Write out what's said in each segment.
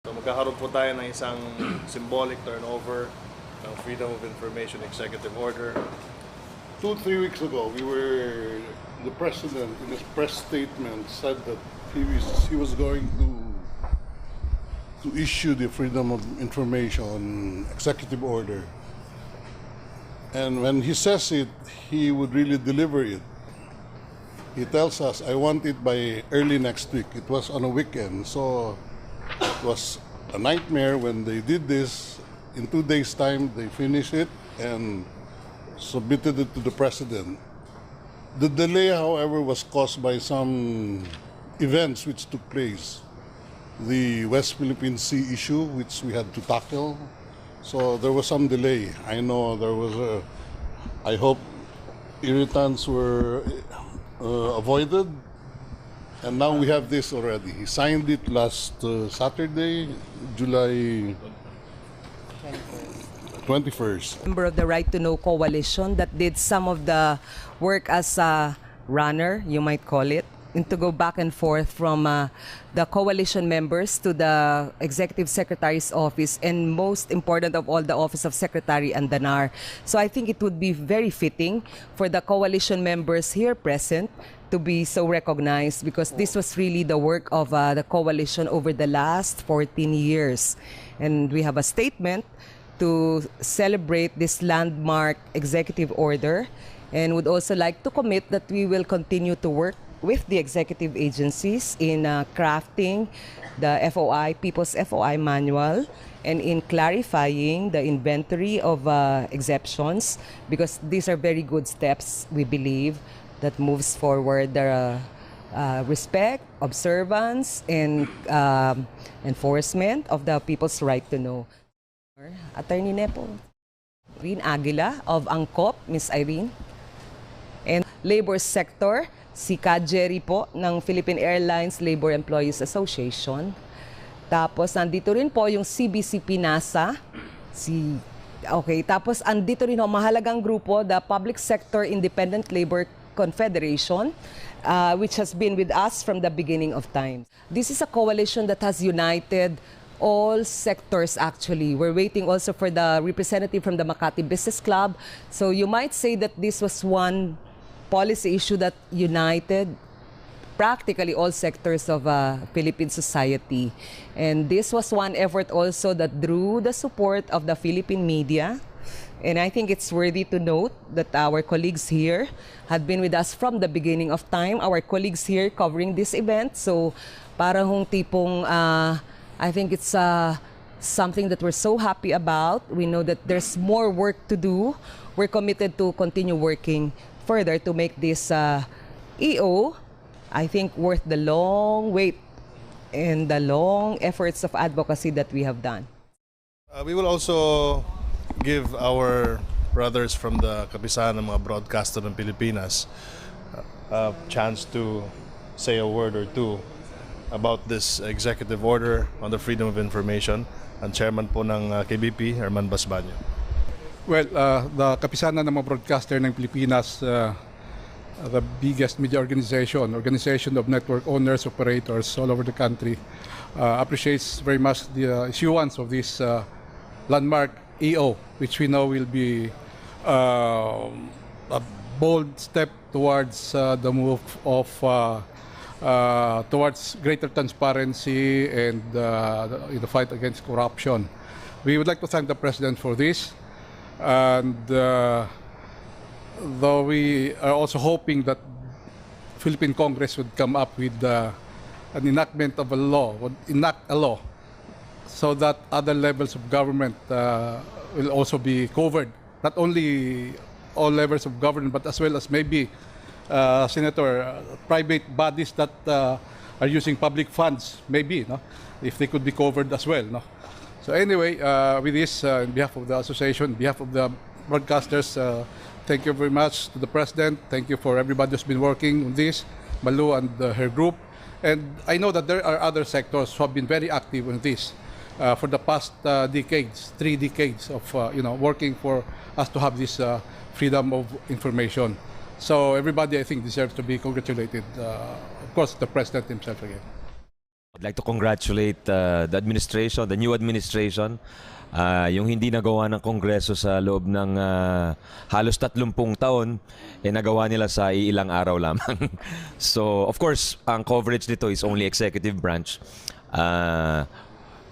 So magkakaroon po tayo ng isang symbolic turnover ng Freedom of Information Executive Order. 2-3 weeks ago, the president in his press statement said that he was going to issue the Freedom of Information Executive Order. And when he says it, he would really deliver it. He tells us, I want it by early next week. It was on a weekend, so it was a nightmare when they did this. In 2 days' time, they finished it and submitted it to the president. The delay, however, was caused by some events which took place. The West Philippine Sea issue, which we had to tackle. So there was some delay. I know there was I hope irritants were avoided. And now we have this already. He signed it last Saturday, July 21st. Member of the Right to Know Coalition that did some of the work as a runner, you might call it, and to go back and forth from the coalition members to the Executive Secretary's office, and most important of all, the Office of Secretary and the NAR. So I think it would be very fitting for the coalition members here present to be so recognized, because this was really the work of the coalition over the last 14 years. And we have a statement to celebrate this landmark executive order, and would also like to commit that we will continue to work with the executive agencies in crafting the FOI, People's FOI Manual, and in clarifying the inventory of exceptions, because these are very good steps, we believe, that moves forward the respect, observance, and enforcement of the people's right to know. Attorney Nepo, Irene Aguila of Angkop, Miss Irene, and labor sector, si Ka Jerry po ng Philippine Airlines Labor Employees Association. Tapos nandito rin po yung CBCP NASA. Tapos andito rin ho, mahalagang grupo, the Public Sector Independent Labor Confederation, which has been with us from the beginning of time. This is a coalition that has united all sectors actually. We're waiting also for the representative from the Makati Business Club. So you might say that this was one policy issue that united practically all sectors of Philippine society. And this was one effort also that drew the support of the Philippine media. And I think it's worthy to note that our colleagues here had been with us from the beginning of time. Our colleagues here covering this event. So parang hong tipong I think it's something that we're so happy about. We know that there's more work to do. We're committed to continue working further to make this EO, I think, worth the long wait and the long efforts of advocacy that we have done. We will also give our brothers from the kapisahan ng mga broadcaster ng Pilipinas a chance to say a word or two about this executive order on the freedom of information. Ang chairman po ng KBP, Herman Basbanyo. Well, the kapisanan ng mga broadcaster ng Pilipinas, the biggest media organization of network owners, operators all over the country, appreciates very much the issuance of this landmark EO, which we know will be a bold step towards the move of towards greater transparency and in the fight against corruption. We would like to thank the President for this, and though we are also hoping that Philippine Congress would come up with an enactment of a law, would enact a law, so that other levels of government will also be covered. Not only all levels of government, but as well as maybe Senator, private bodies that are using public funds, maybe, no? If they could be covered as well. No? So anyway, with this, on behalf of the association, on behalf of the broadcasters, thank you very much to the President. Thank you for everybody who's been working on this, Malu and her group. And I know that there are other sectors who have been very active on this for the past decades, 3 decades of working for us to have this freedom of information. So everybody, I think, deserves to be congratulated. Of course, the President himself again. I'd like to congratulate the administration, the new administration, yung hindi nagawa ng Kongreso sa loob ng halos 30 taon, nagawa nila sa ilang araw lamang. So, of course, ang coverage nito is only executive branch.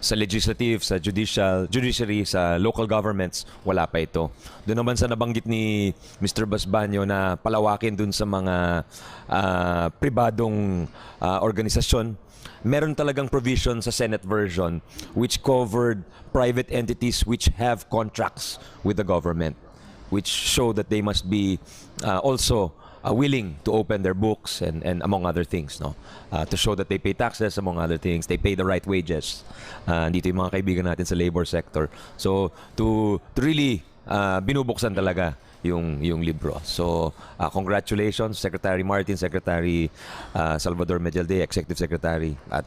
Sa legislative, sa judiciary, sa local governments, wala pa ito. Doon naman sa nabanggit ni Mr. Basbanyo na palawakin dun sa mga pribadong organisasyon, meron talagang provision sa Senate version which covered private entities which have contracts with the government, which show that they must be also willing to open their books and among other things, no, to show that they pay taxes, among other things, they pay the right wages. Dito yung mga kaibigan natin sa labor sector. So to really binubuksan talaga yung libro. So congratulations Secretary Martin, Secretary Salvador Medialde, Executive Secretary, at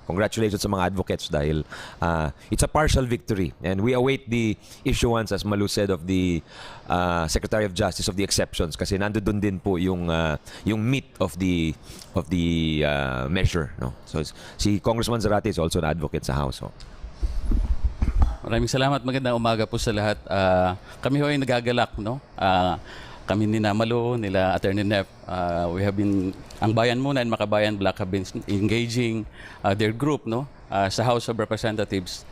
congratulations sa mga advocates dahil it's a partial victory and we await the issuance, as Malu said, of the Secretary of Justice of the exceptions kasi nandoon din po yung meat of the measure, no. So si Congressman Zarate is also an advocate sa House. So. Maraming salamat. Magandang umaga po sa lahat. Kami ho ay nagagalak, no? Kami ni Namalo, nila Attorney Nep, we have been, ang Bayan Muna and Makabayan Black have been engaging their group, no, sa House of Representatives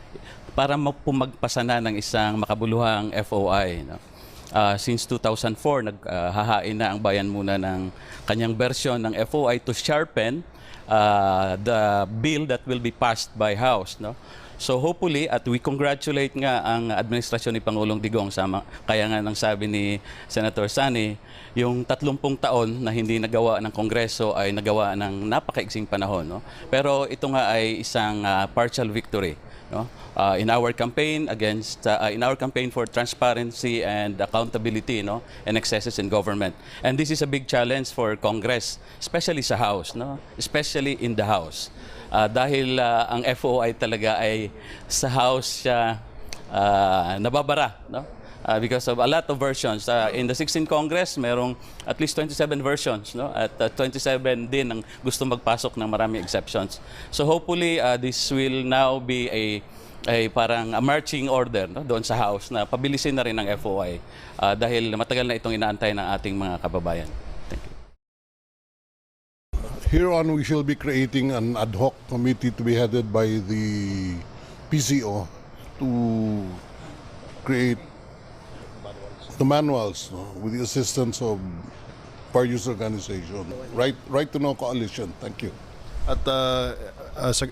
para magpasana ng isang makabuluhang FOI, no? Since 2004, naghahain na ang Bayan Muna ng kanyang version ng FOI to sharpen the bill that will be passed by House, no? So hopefully, at we congratulate nga ang administrasyon ni Pangulong Digong, kaya nga nang sabi ni Senator Sani, yung 30 taon na hindi nagawa ng Kongreso ay nagawa ng napakaiksing panahon, no? Pero ito nga ay isang partial victory, no? In our campaign for transparency and accountability, no, and excesses in government. And this is a big challenge for Congress, especially sa House, no, especially in the House. Dahil ang FOI talaga ay sa House siya nababara, no? Because of a lot of versions. In the 16th Congress, merong at least 27 versions, no? At 27 din ang gusto magpasok ng maraming exceptions. So hopefully, this will now be a parang a marching order, no, doon sa House na pabilisin na rin ang FOI dahil matagal na itong inaantay ng ating mga kababayan. Thank you. Hereon, we shall be creating an ad hoc committee to be headed by the PCO to create the manuals, no, with the assistance of various organizations. Right to Know Coalition. Thank you. At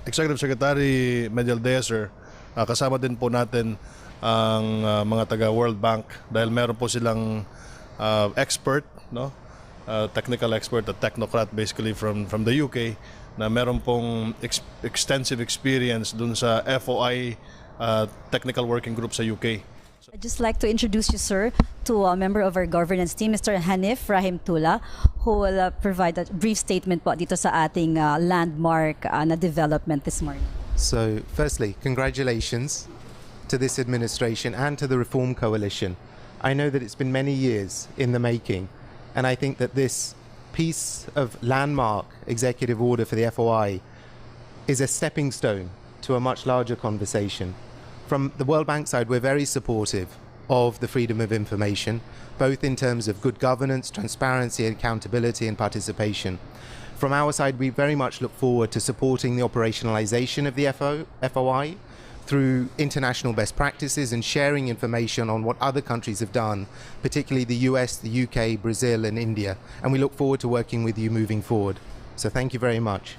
Executive Secretary Medialde, sir, kasama din po natin ang mga taga World Bank dahil meron po silang expert, no? Technical expert, a technocrat basically from the UK na meron pong extensive experience dun sa FOI technical working group sa UK. I'd just like to introduce you, sir, to a member of our governance team, Mr. Hanif Rahim Tula, who will provide a brief statement po dito sa ating landmark na development this morning. So, firstly, congratulations to this administration and to the Reform Coalition. I know that it's been many years in the making, and I think that this piece of landmark executive order for the FOI is a stepping stone to a much larger conversation. From the World Bank side, we're very supportive of the freedom of information, both in terms of good governance, transparency, accountability, and participation. From our side, we very much look forward to supporting the operationalization of the FOI through international best practices and sharing information on what other countries have done, particularly the US, the UK, Brazil, and India. And we look forward to working with you moving forward. So thank you very much.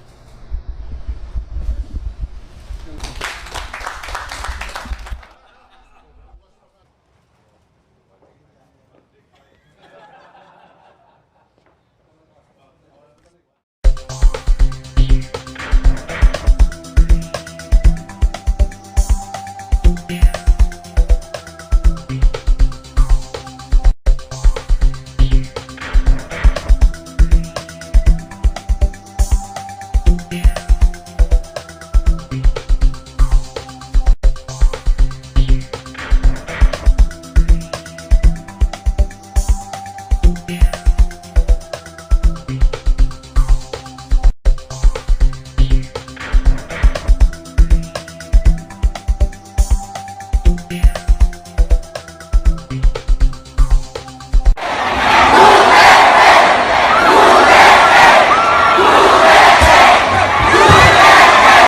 you.